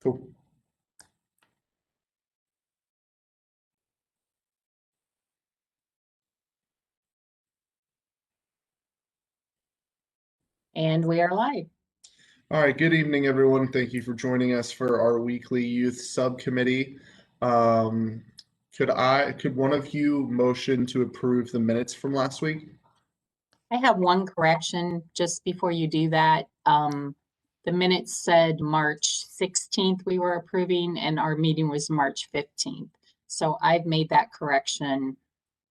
Cool. And we are live. All right, good evening, everyone. Thank you for joining us for our weekly youth subcommittee. Could one of you motion to approve the minutes from last week? I have one correction just before you do that. The minutes said March 16th we were approving and our meeting was March 15th. So I've made that correction,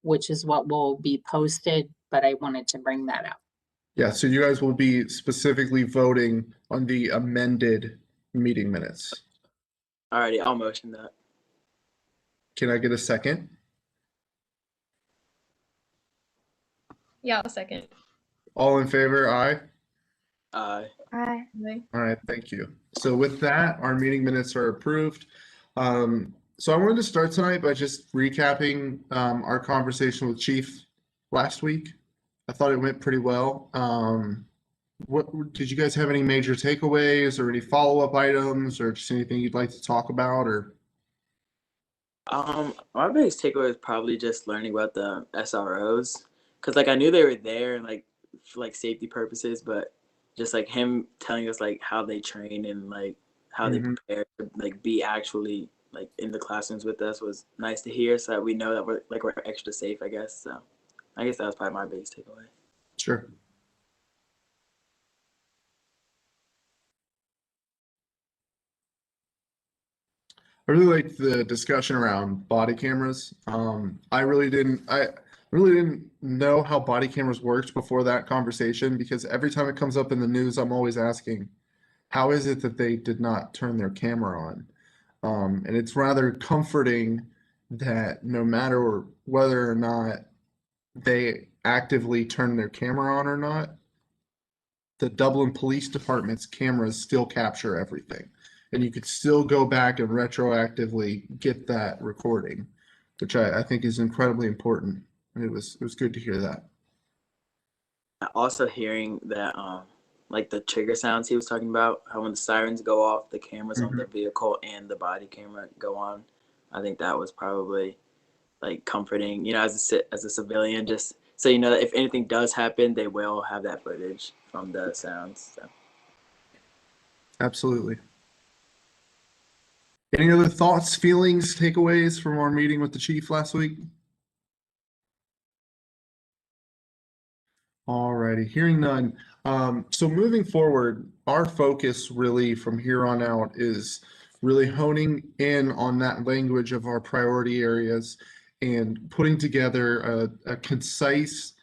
which is what will be posted, but I wanted to bring that up. Yeah, so you guys will be specifically voting on the amended meeting minutes. Alrighty, I'll motion that. Can I get a second? Yeah, I'll second. All in favor, aye? Aye. Aye. All right, thank you. So with that, our meeting minutes are approved. So I wanted to start tonight by just recapping our conversation with Chief last week. I thought it went pretty well. What did you guys have any major takeaways or any follow-up items or just anything you'd like to talk about or? My biggest takeaway is probably just learning about the SROs, because like I knew they were there and for like safety purposes, but just like him telling us like how they train and like how they prepare to like be actually like in the classrooms with us was nice to hear, so that we know that we're extra safe, I guess. So I guess that was probably my biggest takeaway. Sure. I really liked the discussion around body cameras. I really didn't know how body cameras worked before that conversation, because every time it comes up in the news, I'm always asking, how is it that they did not turn their camera on? And it's rather comforting that no matter whether or not they actively turn their camera on or not, the Dublin Police Department's cameras still capture everything. And you could still go back and retroactively get that recording, which I think is incredibly important. And it was good to hear that. Also hearing that like the trigger sounds he was talking about, how when the sirens go off, the cameras on the vehicle and the body camera go on. I think that was probably like comforting, you know, as a civilian, just so you know that if anything does happen, they will have that footage from the sounds. So. Absolutely. Any other thoughts, feelings, takeaways from our meeting with the chief last week? Alrighty, hearing none. So moving forward, our focus really from here on out is really honing in on that language of our priority areas and putting together a concise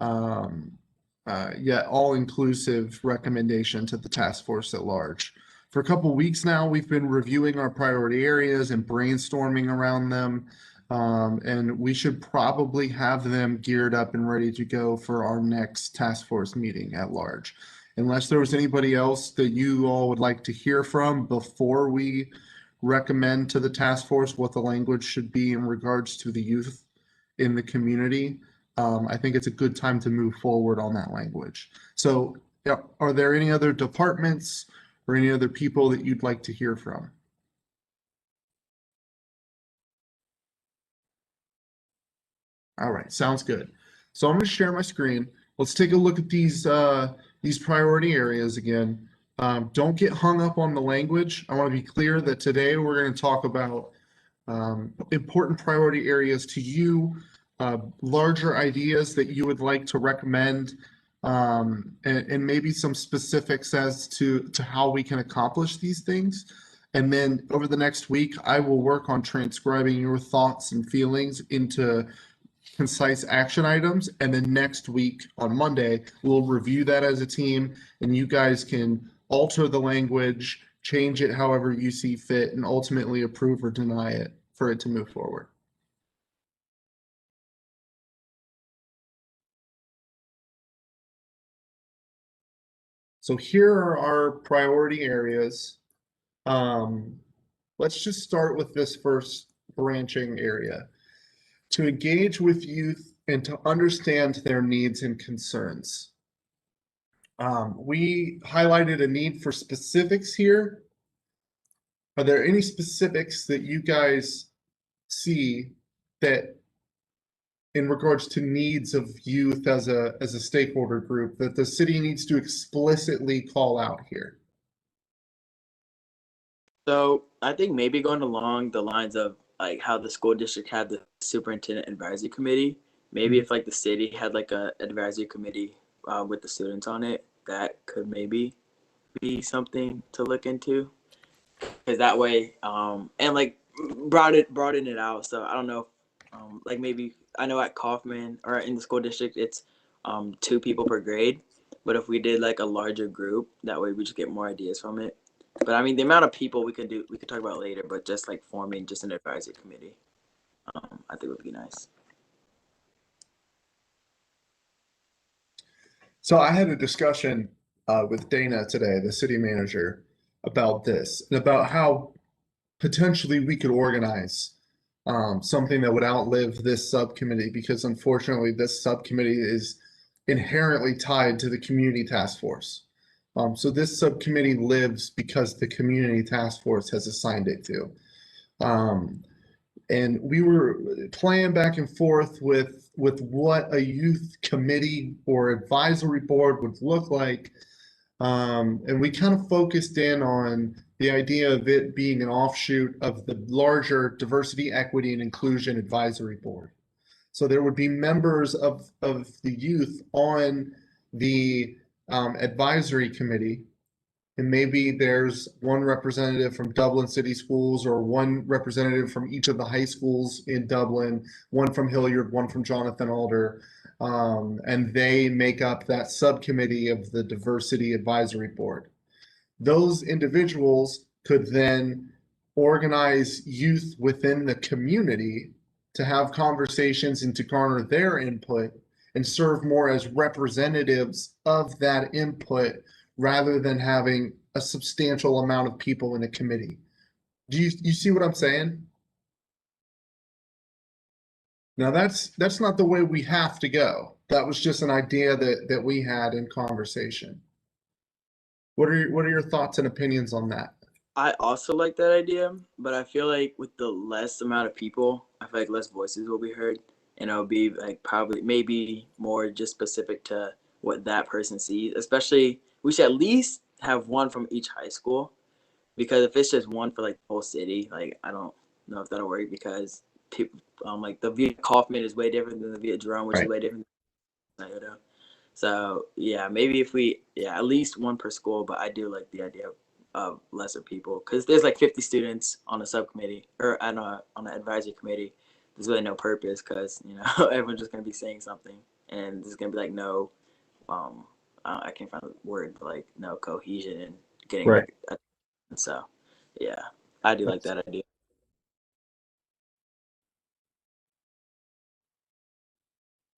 yet all-inclusive recommendation to the task force at large. For a couple of weeks now, we've been reviewing our priority areas and brainstorming around them. And we should probably have them geared up and ready to go for our next task force meeting at large. Unless there was anybody else that you all would like to hear from before we recommend to the task force what the language should be in regards to the youth in the community, I think it's a good time to move forward on that language. So, yeah, are there any other departments or any other people that you'd like to hear from? All right, sounds good. So I'm going to share my screen. Let's take a look at these priority areas again. Don't get hung up on the language. I want to be clear that today we're going to talk about important priority areas to you, larger ideas that you would like to recommend, and maybe some specifics as to how we can accomplish these things. And then over the next week, I will work on transcribing your thoughts and feelings into concise action items. And then next week on Monday, we'll review that as a team, and you guys can alter the language, change it however you see fit, and ultimately approve or deny it for it to move forward. So here are our priority areas. Let's just start with this first branching area. To engage with youth and to understand their needs and concerns. We highlighted a need for specifics here. Are there any specifics that you guys see that in regards to needs of youth as a stakeholder group that the city needs to explicitly call out here? So I think maybe going along the lines of like how the school district had the superintendent advisory committee, maybe if like the city had like a advisory committee with the students on it, that could maybe be something to look into. Because that way, and like broaden it out. So I don't know, like maybe I know at Kaufman or in the school district it's 2 people per grade, but if we did like a larger group, that way we just get more ideas from it. But I mean, the amount of people we could talk about later. But just like forming just an advisory committee, I think would be nice. So I had a discussion with Dana today, the city manager, about this and about how potentially we could organize something that would outlive this subcommittee because unfortunately this subcommittee is inherently tied to the community task force. So this subcommittee lives because the community task force has assigned it to. And we were playing back and forth with what a youth committee or advisory board would look like. And we kind of focused in on the idea of it being an offshoot of the larger diversity, equity, and inclusion advisory board. So there would be members of the youth on the advisory committee, and maybe there's one representative from Dublin City Schools or one representative from each of the high schools in Dublin, one from Hilliard, one from Jonathan Alder, and they make up that subcommittee of the Diversity Advisory Board. Those individuals could then organize youth within the community to have conversations and to garner their input and serve more as representatives of that input rather than having a substantial amount of people in a committee. Do you see what I'm saying? Now that's not the way we have to go. That was just an idea that we had in conversation. What are your thoughts and opinions on that? I also like that idea, but I feel like with the less amount of people, I feel like less voices will be heard, and it'll be like probably maybe more just specific to what that person sees. Especially, we should at least have one from each high school, because if it's just one for like the whole city, like I don't know if that'll work because people, like the Viet Kaufman is way different than the Viet Jerome, which is way different than Iota. So yeah, maybe if we at least one per school, but I do like the idea of lesser people because there's like 50 students on a subcommittee or on an advisory committee. There's really no purpose because everyone's just gonna be saying something, and there's gonna be like no, I can't find the word, but like no cohesion and getting Right. So yeah, I do like that idea.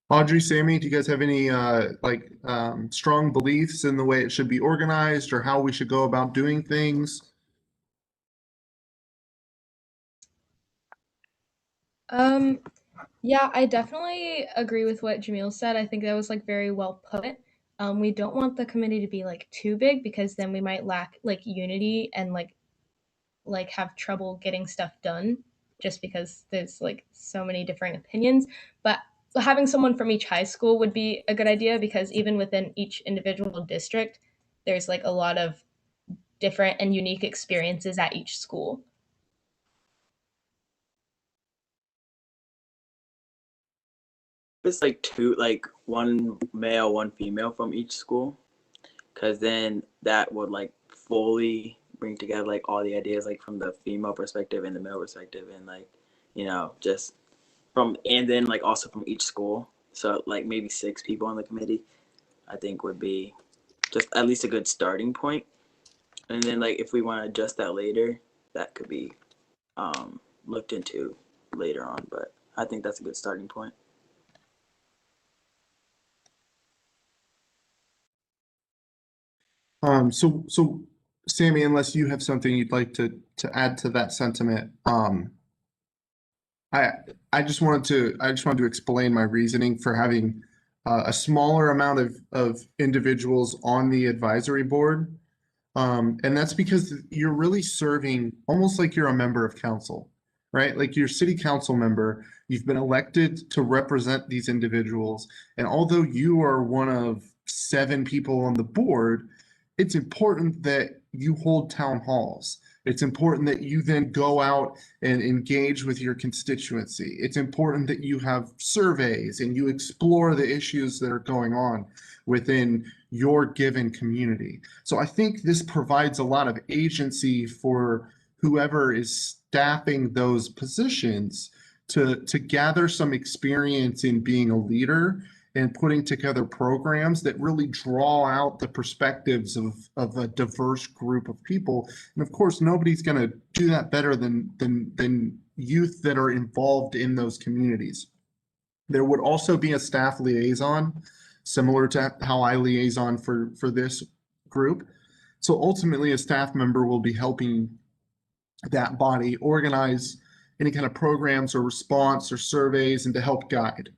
Audrey, Sammy, do you guys have any strong beliefs in the way it should be organized or how we should go about doing things? Yeah, I definitely agree with what Jamil said. I think that was like very well put. We don't want the committee to be like too big because then we might lack like unity and like have trouble getting stuff done just because there's like so many different opinions. But having someone from each high school would be a good idea because even within each individual district, there's like a lot of different and unique experiences at each school. It's like two, like one male, one female from each school, because then that would like fully bring together like all the ideas like from the female perspective and the male perspective and like just from and then like also from each school, so like maybe 6 people on the committee I think would be just at least a good starting point. And then like if we want to adjust that later, that could be looked into later on, but I think that's a good starting point. So Sammy, unless you have something you'd like to add to that sentiment, I I just wanted to explain my reasoning for having a smaller amount of individuals on the advisory board. And that's because you're really serving almost like you're a member of council, right? Like you're a city council member, you've been elected to represent these individuals. And although you are one of 7 people on the board, it's important that you hold town halls. It's important that you then go out and engage with your constituency. It's important that you have surveys and you explore the issues that are going on within your given community. So I think this provides a lot of agency for whoever is staffing those positions to gather some experience in being a leader and putting together programs that really draw out the perspectives of a diverse group of people. And of course, nobody's going to do that better than youth that are involved in those communities. There would also be a staff liaison, similar to how I liaison for this group. So ultimately, a staff member will be helping that body organize any kind of programs or response or surveys and to help guide.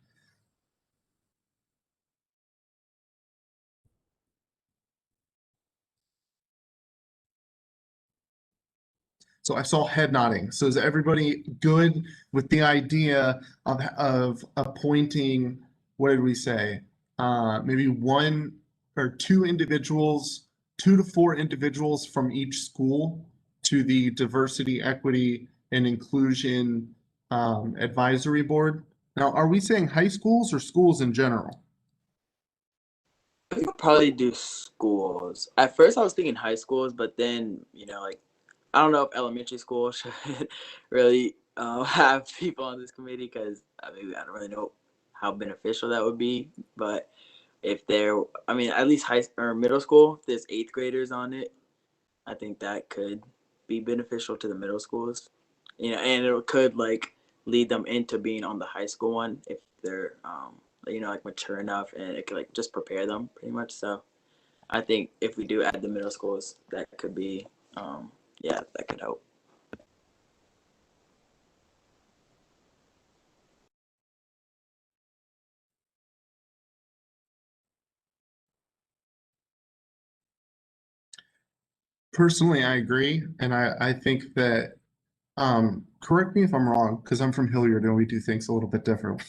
So I saw head nodding. So is everybody good with the idea of appointing, what did we say? Maybe 1 or 2 individuals, 2 to 4 individuals from each school to the diversity, equity, and inclusion advisory board. Now, are we saying high schools or schools in general? I think I'll probably do schools. At first, I was thinking high schools, but then, like, I don't know if elementary school should really have people on this committee because I don't really know how beneficial that would be. But if at least high or middle school, if there's 8th graders on it, I think that could be beneficial to the middle schools. And it could like lead them into being on the high school one if they're like mature enough, and it could like just prepare them pretty much. So I think if we do add the middle schools, that could be that could help. Personally, I agree. And I think that, correct me if I'm wrong, because I'm from Hilliard and we do things a little bit differently.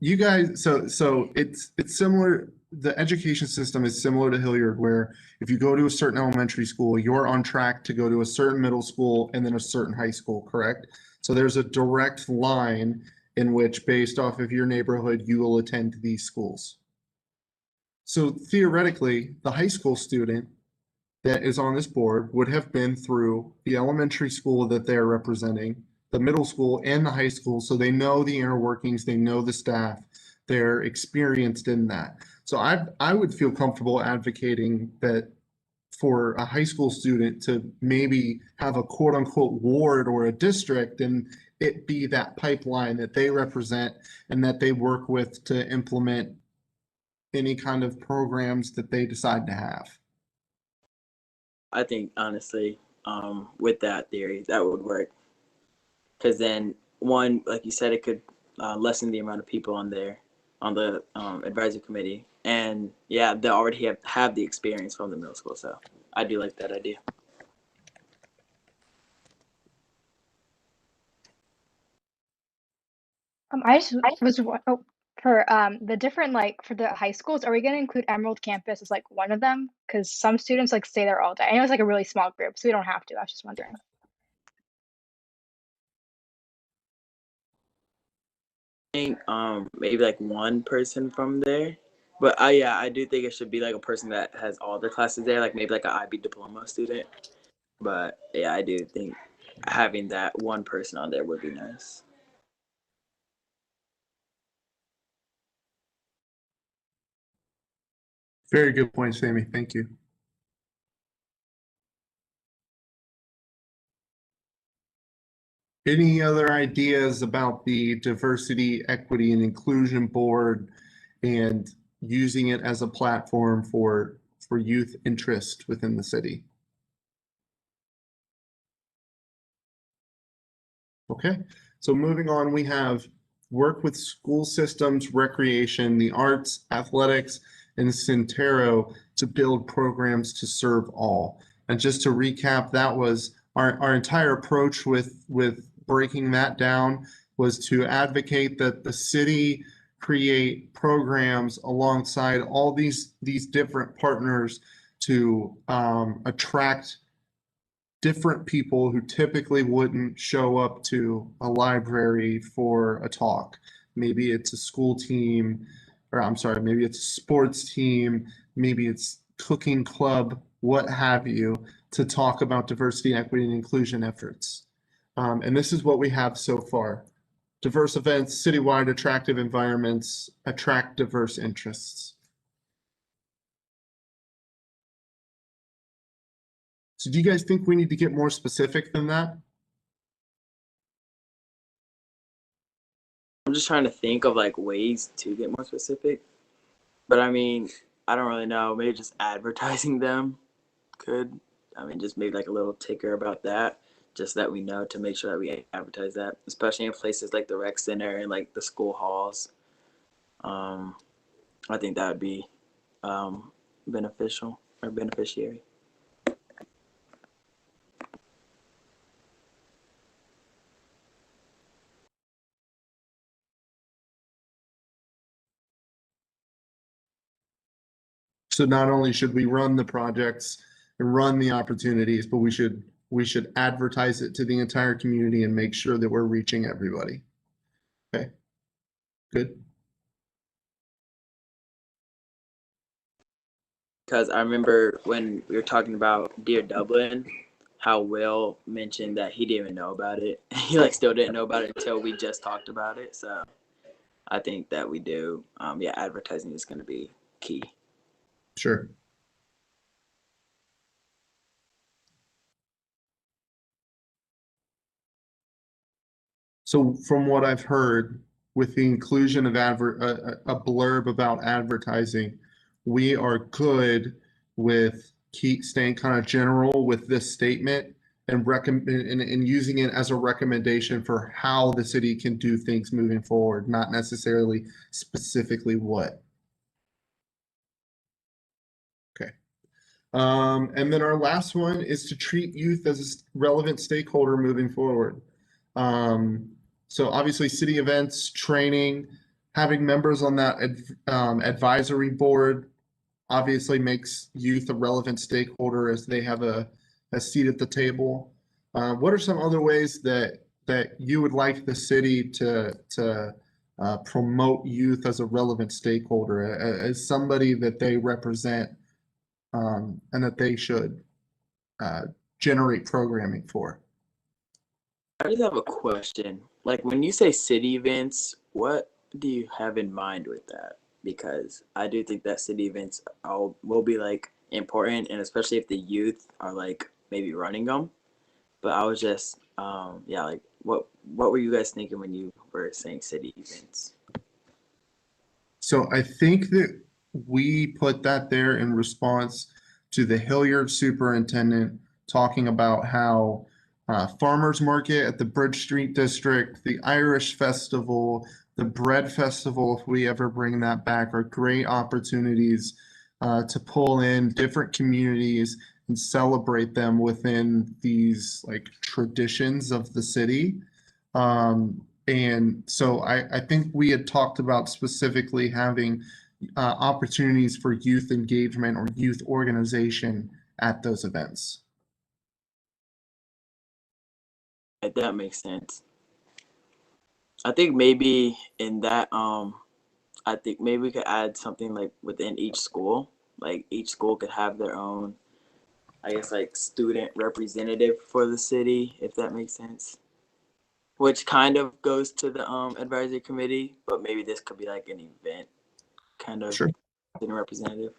You guys, so it's similar. The education system is similar to Hilliard, where if you go to a certain elementary school, you're on track to go to a certain middle school and then a certain high school, correct? So there's a direct line in which, based off of your neighborhood, you will attend these schools. So theoretically, the high school student that is on this board would have been through the elementary school that they're representing, the middle school and the high school, so they know the inner workings, they know the staff, they're experienced in that. So I would feel comfortable advocating that for a high school student to maybe have a quote unquote ward or a district and it be that pipeline that they represent and that they work with to implement any kind of programs that they decide to have. I think honestly, with that theory, that would work. Because then, one, like you said, it could lessen the amount of people on the advisory committee, and they already have the experience from the middle school. So I do like that idea. I just was for the different for the high schools, are we going to include Emerald Campus as like one of them? Because some students like stay there all day. I know it's like a really small group, so we don't have to. I was just wondering. I think maybe like one person from there, but I do think it should be like a person that has all their classes there, like maybe like an IB diploma student. But I do think having that one person on there would be nice. Very good point, Sammy. Thank you. Any other ideas about the diversity, equity, and inclusion board and using it as a platform for youth interest within the city? Okay, so moving on, we have work with school systems, recreation, the arts, athletics, in Centero to build programs to serve all. And just to recap, that was our entire approach with breaking that down was to advocate that the city create programs alongside all these different partners to attract different people who typically wouldn't show up to a library for a talk. Maybe it's a school team, or I'm sorry, maybe it's a sports team, maybe it's cooking club, what have you, to talk about diversity, equity, and inclusion efforts. And this is what we have so far. Diverse events, citywide attractive environments, attract diverse interests. So do you guys think we need to get more specific than that? I'm just trying to think of like ways to get more specific. But I mean, I don't really know. Maybe just advertising them could. I mean, just maybe like a little ticker about that, just so that we know to make sure that we advertise that, especially in places like the rec center and like the school halls. I think that would be beneficial or beneficiary. So not only should we run the projects and run the opportunities, but we should advertise it to the entire community and make sure that we're reaching everybody. Okay, good. Because I remember when we were talking about Dear Dublin, how Will mentioned that he didn't even know about it. He like still didn't know about it until we just talked about it. So I think that we do. Yeah, advertising is going to be key. Sure. So from what I've heard, with the inclusion of a blurb about advertising, we are good with staying kind of general with this statement and and using it as a recommendation for how the city can do things moving forward, not necessarily specifically what. Okay. And then our last one is to treat youth as a relevant stakeholder moving forward. So obviously city events, training, having members on that advisory board obviously makes youth a relevant stakeholder as they have a seat at the table. What are some other ways that you would like the city to promote youth as a relevant stakeholder, as somebody that they represent, and that they should generate programming for? I just have a question. Like when you say city events, what do you have in mind with that? Because I do think that city events will be like important, and especially if the youth are like maybe running them. But I was just yeah, like what were you guys thinking when you were saying city events? So I think that we put that there in response to the Hilliard superintendent talking about how farmers market at the Bridge Street District, the Irish Festival, the Bread Festival, if we ever bring that back, are great opportunities to pull in different communities and celebrate them within these like traditions of the city. And so I think we had talked about specifically having opportunities for youth engagement or youth organization at those events. That makes sense. I think maybe in that I think maybe we could add something like within each school. Like each school could have their own, I guess, like student representative for the city, if that makes sense. Which kind of goes to the advisory committee, but maybe this could be like an event kind of Sure. student representative.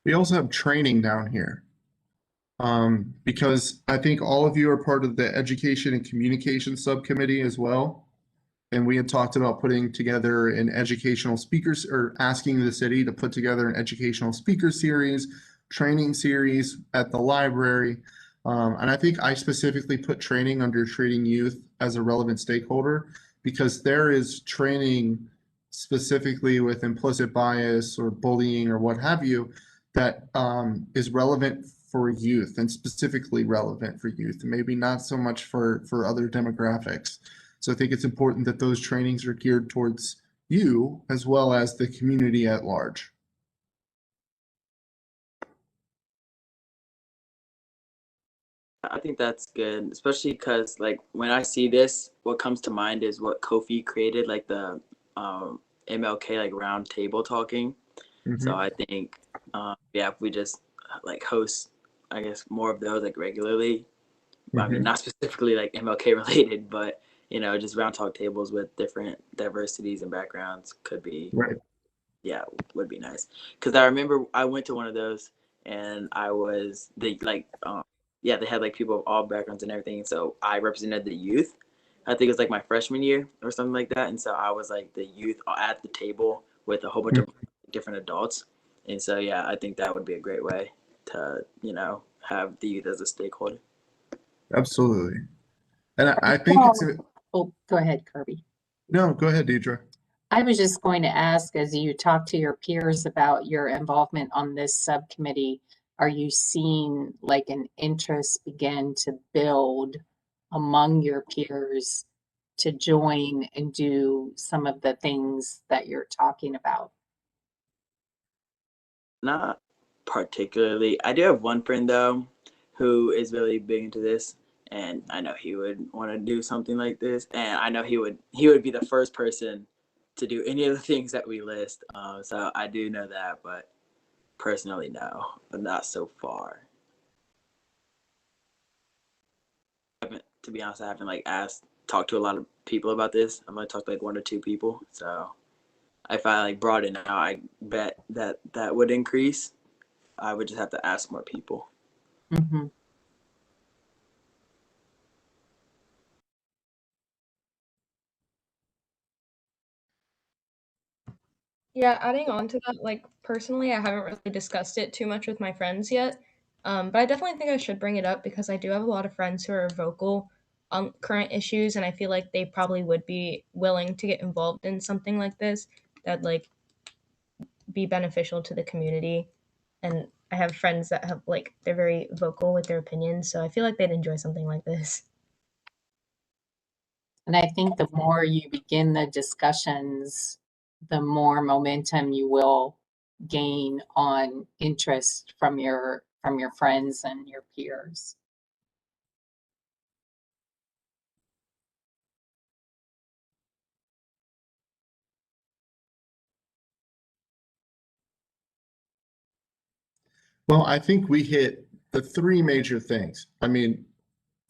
We also have training down here. Because I think all of you are part of the education and communication subcommittee as well. And we had talked about putting together an educational speakers or asking the city to put together an educational speaker series, training series at the library. And I think I specifically put training under treating youth as a relevant stakeholder because there is training specifically with implicit bias or bullying or what have you that is relevant for youth and specifically relevant for youth, and maybe not so much for other demographics. So I think it's important that those trainings are geared towards you as well as the community at large. I think that's good, especially because like when I see this, what comes to mind is what Kofi created, like the MLK like round table talking. So I think yeah, if we just like host, I guess more of those like regularly. I mean, not specifically like MLK related, but you know, just round talk tables with different diversities and backgrounds could be Right. yeah, would be nice. Because I remember I went to one of those and I was the like yeah, they had like people of all backgrounds and everything. So I represented the youth. I think it was like my freshman year or something like that. And so I was like the youth at the table with a whole bunch of different adults. And so yeah, I think that would be a great way to, you know, have the youth as a stakeholder. Absolutely. And I think it's Oh, go ahead, Kirby. no, go ahead, Deidre. I was just going to ask, as you talk to your peers about your involvement on this subcommittee, are you seeing like an interest begin to build among your peers to join and do some of the things that you're talking about? Not particularly. I do have one friend though who is really big into this, and I know he would want to do something like this, and I know he would be the first person to do any of the things that we list. So I do know that, but personally, no, but not so far. To be honest, I haven't like talked to a lot of people about this. I'm gonna talk to like one or two people. So if I like broaden out, I bet that would increase. I would just have to ask more people. Mm-hmm. Yeah, adding on to that, like personally, I haven't really discussed it too much with my friends yet. But I definitely think I should bring it up because I do have a lot of friends who are vocal on current issues, and I feel like they probably would be willing to get involved in something like this that like be beneficial to the community. And I have friends that have like they're very vocal with their opinions, so I feel like they'd enjoy something like this. And I think the more you begin the discussions, the more momentum you will gain on interest from your friends and your peers. Well, I think we hit the three major things. I mean,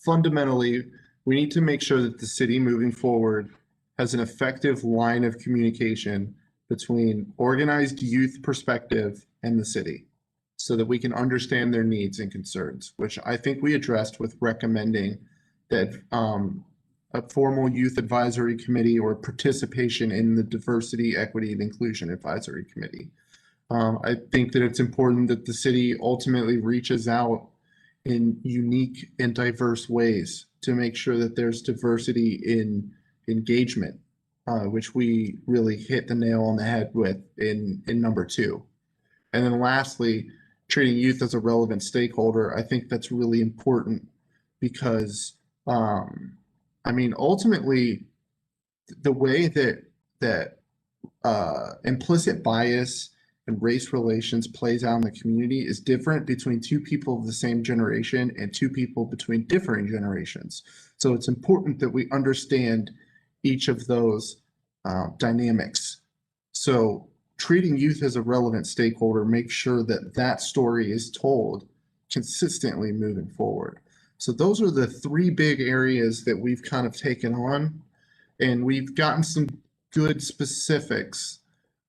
fundamentally, we need to make sure that the city moving forward has an effective line of communication between organized youth perspective and the city so that we can understand their needs and concerns, which I think we addressed with recommending that a formal youth advisory committee or participation in the diversity, equity, and inclusion advisory committee. I think that it's important that the city ultimately reaches out in unique and diverse ways to make sure that there's diversity in engagement, which we really hit the nail on the head with in number 2. And then lastly, treating youth as a relevant stakeholder. I think that's really important because, I mean, ultimately, the way that implicit bias and race relations plays out in the community is different between two people of the same generation and two people between differing generations. So it's important that we understand each of those dynamics. So treating youth as a relevant stakeholder makes sure that that story is told consistently moving forward. So those are the three big areas that we've kind of taken on, and we've gotten some good specifics.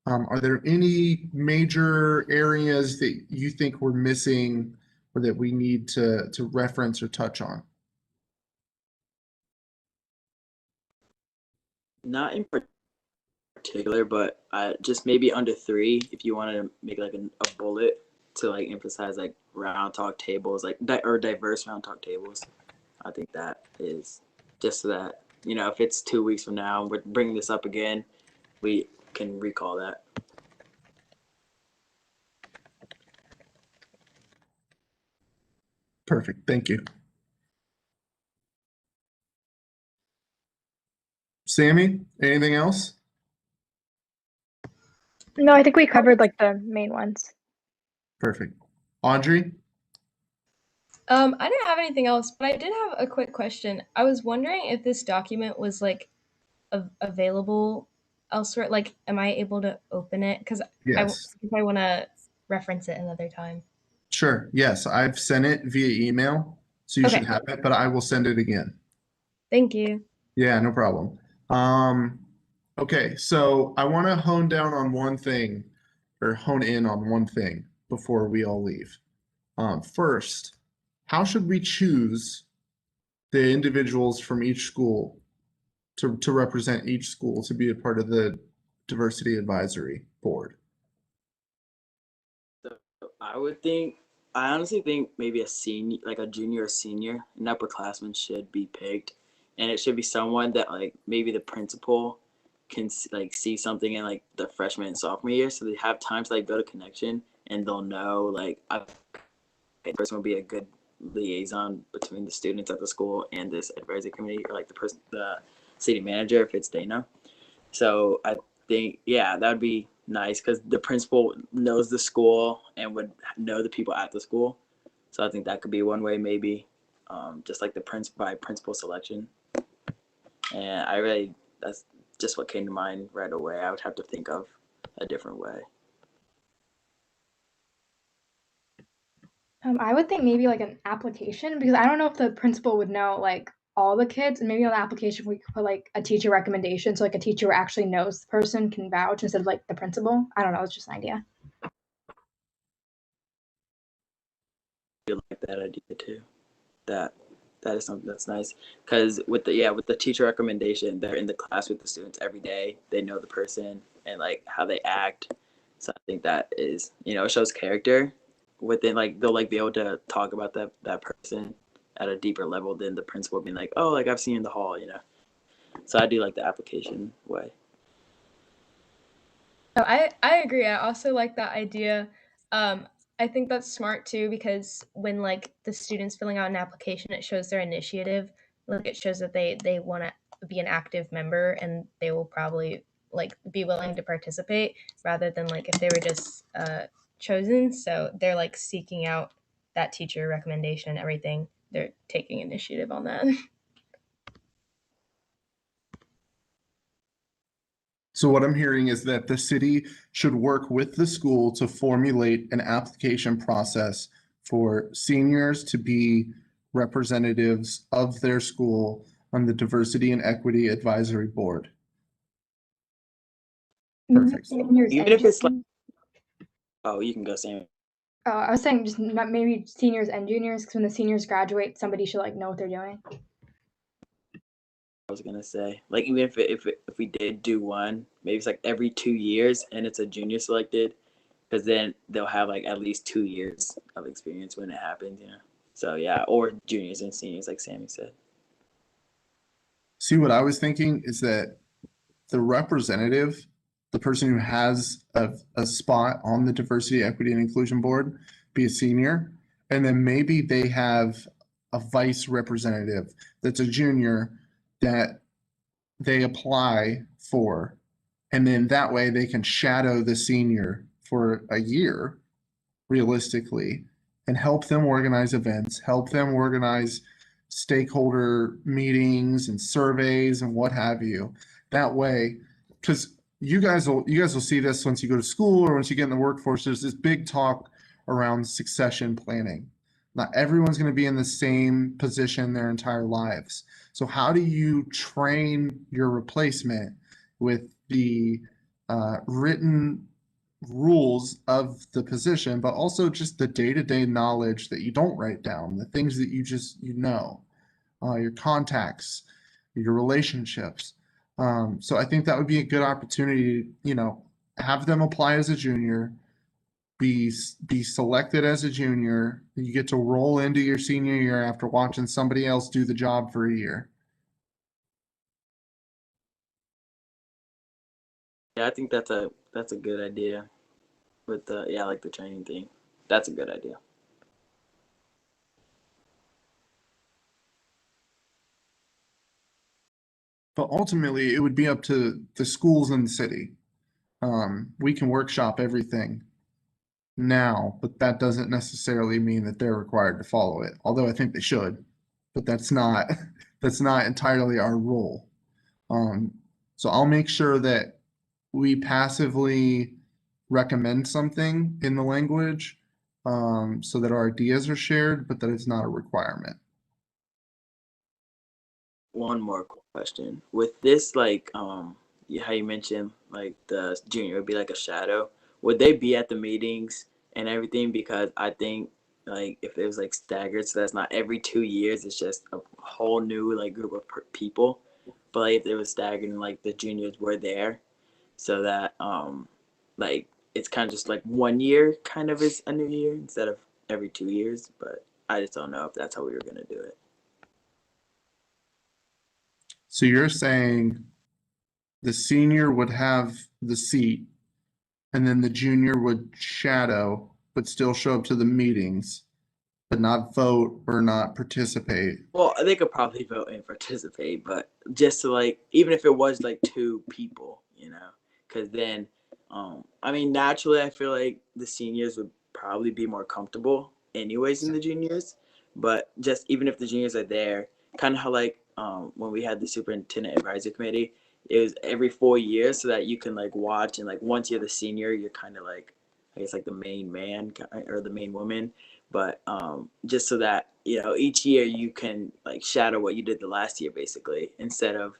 Are there any major areas that you think we're missing or that we need to reference or touch on? Not in particular, but just maybe under 3, if you want to make like a bullet. to like emphasize like round talk tables, like or diverse round talk tables. I think that is just so that, you know, if it's 2 weeks from now and we're bringing this up again, we can recall that. Perfect. Thank you. Sammy, anything else? No, I think we covered like the main ones. Perfect. Audrey? I didn't have anything else, but I did have a quick question. I was wondering if this document was like available elsewhere. Like, am I able to open it? Because Yes. I want to reference it another time. Sure. Yes, I've sent it via email, so you should Okay. have it, but I will send it again. Thank you. Yeah, no problem. Okay, so I want to hone down on one thing, or hone in on one thing before we all leave. First, how should we choose the individuals from each school to represent each school to be a part of the diversity advisory board? So I honestly think maybe a senior, like a junior or senior, an upperclassman should be picked, and it should be someone that like maybe the principal can like see something in like the freshman and sophomore year, so they have time to like build a connection and they'll know like a person will be a good liaison between the students at the school and this advisory committee, or like the city manager if it's Dana. So I think, yeah, that would be nice because the principal knows the school and would know the people at the school. So I think that could be one way, maybe, just like the principal selection. And that's just what came to mind right away. I would have to think of a different way. I would think maybe like an application, because I don't know if the principal would know like all the kids, and maybe on the application we could put like a teacher recommendation, so like a teacher who actually knows the person can vouch instead of like the principal. I don't know, it's just an idea. I like that idea too. That is something that's nice because with the teacher recommendation, they're in the class with the students every day. They know the person and like how they act. So I think that is, you know, it shows character within, like they'll like be able to talk about that person at a deeper level than the principal being like, oh, like I've seen you in the hall, you know. So I do like the application way. Oh, I agree. I also like that idea. I think that's smart too because when like the students filling out an application, it shows their initiative. Like it shows that they want to be an active member and they will probably like be willing to participate rather than like if they were just chosen. So they're like seeking out that teacher recommendation and everything. They're taking initiative on that. So what I'm hearing is that the city should work with the school to formulate an application process for seniors to be representatives of their school on the Diversity and Equity Advisory Board. Perfect. Seniors Even and if it's like, juniors. oh, you can go, Sam. Oh, I was saying just not maybe seniors and juniors, because when the seniors graduate, somebody should like know what they're doing. I was gonna say, like, even if we did do one, maybe it's like every 2 years, and it's a junior selected, because then they'll have like at least 2 years of experience when it happens, you know. So yeah, or juniors and seniors, like Sammy said. See, what I was thinking is that the representative, the person who has a spot on the Diversity, Equity, and Inclusion Board, be a senior, and then maybe they have a vice representative that's a junior that they apply for, and then that way they can shadow the senior for a year, realistically, and help them organize events, help them organize stakeholder meetings and surveys and what have you. That way, because you guys will see this once you go to school or once you get in the workforce, there's this big talk around succession planning. Not everyone's going to be in the same position their entire lives. So how do you train your replacement with the written rules of the position, but also just the day-to-day knowledge that you don't write down, the things that you know, your contacts, your relationships. So I think that would be a good opportunity, you know, have them apply as a junior, be selected as a junior. You get to roll into your senior year after watching somebody else do the job for a year. Yeah, I think that's a good idea with the like the training thing. That's a good idea. But ultimately, it would be up to the schools in the city. We can workshop everything now, but that doesn't necessarily mean that they're required to follow it. Although I think they should, but that's not that's not entirely our role. So I'll make sure that we passively recommend something in the language, so that our ideas are shared, but that it's not a requirement. One more question. With this, like, how you mentioned, like the junior would be like a shadow. Would they be at the meetings and everything? Because I think, like, if it was like staggered, so that's not every 2 years, it's just a whole new like group of people. But like, if it was staggered and like the juniors were there, so that like it's kind of just like 1 year kind of is a new year instead of every 2 years. But I just don't know if that's how we were gonna do it. So you're saying the senior would have the seat and then the junior would shadow, but still show up to the meetings, but not vote or not participate. Well, they could probably vote and participate, but just to like, even if it was like two people, because then, I mean, naturally, I feel like the seniors would probably be more comfortable, anyways, than the juniors. But just even if the juniors are there, kind of how like when we had the superintendent advisory committee, it was every 4 years, so that you can like watch and like once you're the senior, you're kind of like, I guess like the main man or the main woman, but just so that each year you can like shadow what you did the last year basically, instead of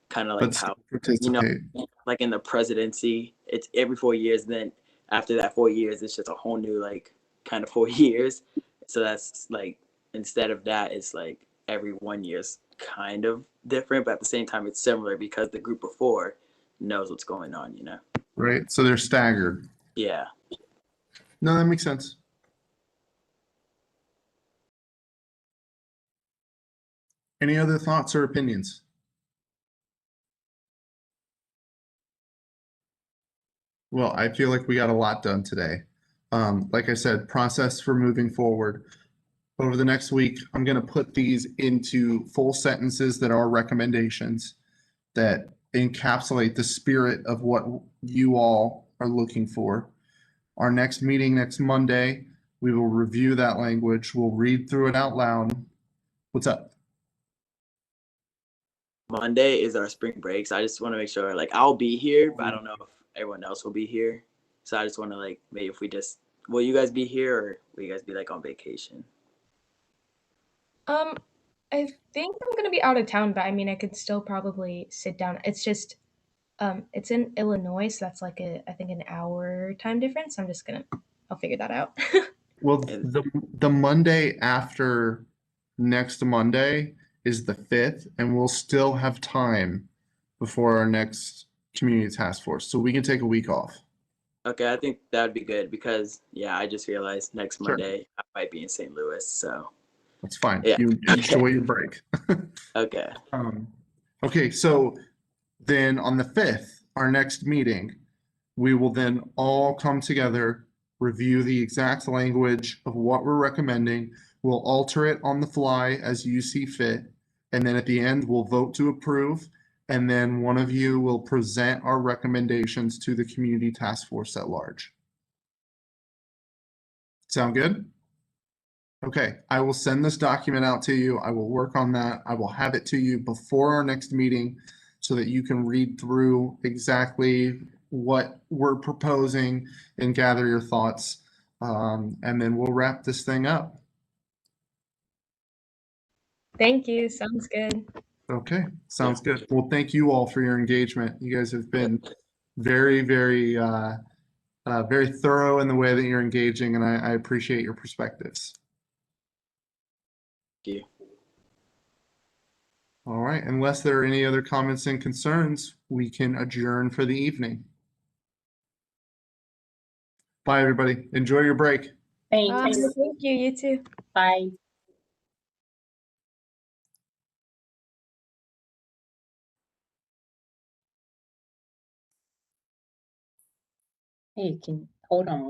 kind of But like still how participate. like in the presidency it's every 4 years, then after that 4 years it's just a whole new like kind of 4 years. So that's like, instead of that, it's like every 1 year's kind of different, but at the same time it's similar because the group before knows what's going on. Right? So they're staggered. Yeah. No, that makes sense. Any other thoughts or opinions? Well, I feel like we got a lot done today. Like I said, process for moving forward. Over the next week, I'm going to put these into full sentences that are recommendations that encapsulate the spirit of what you all are looking for. Our next meeting next Monday, we will review that language. We'll read through it out loud. What's up? Monday is our spring break, so I just want to make sure like I'll be here, but I don't know if everyone else will be here. So I just want to like, maybe if we just, will you guys be here or will you guys be like on vacation? I think I'm gonna be out of town, but I mean, I could still probably sit down. It's just, it's in Illinois, so that's like I think an hour time difference. I'll figure that out. Well, And the Monday after next Monday is the 5th, and we'll still have time before our next community task force. So we can take a week off. okay, I think that would be good because yeah, I just realized next Sure. Monday I might be in St. Louis, so That's fine. yeah. You enjoy Okay. your break. Okay. Okay, so then on the 5th, our next meeting, we will then all come together, review the exact language of what we're recommending. We'll alter it on the fly as you see fit. And then at the end, we'll vote to approve. And then one of you will present our recommendations to the community task force at large. Sound good? Okay, I will send this document out to you. I will work on that. I will have it to you before our next meeting so that you can read through exactly what we're proposing and gather your thoughts. And then we'll wrap this thing up. Thank you. Sounds good. Okay, sounds good. Well, thank you all for your engagement. You guys have been very, very thorough in the way that you're engaging, and I appreciate your perspectives. Thank you. All right, unless there are any other comments and concerns, we can adjourn for the evening. Bye, everybody. Enjoy your break. Thanks. Thank you. You too. Bye. Hey, hold on.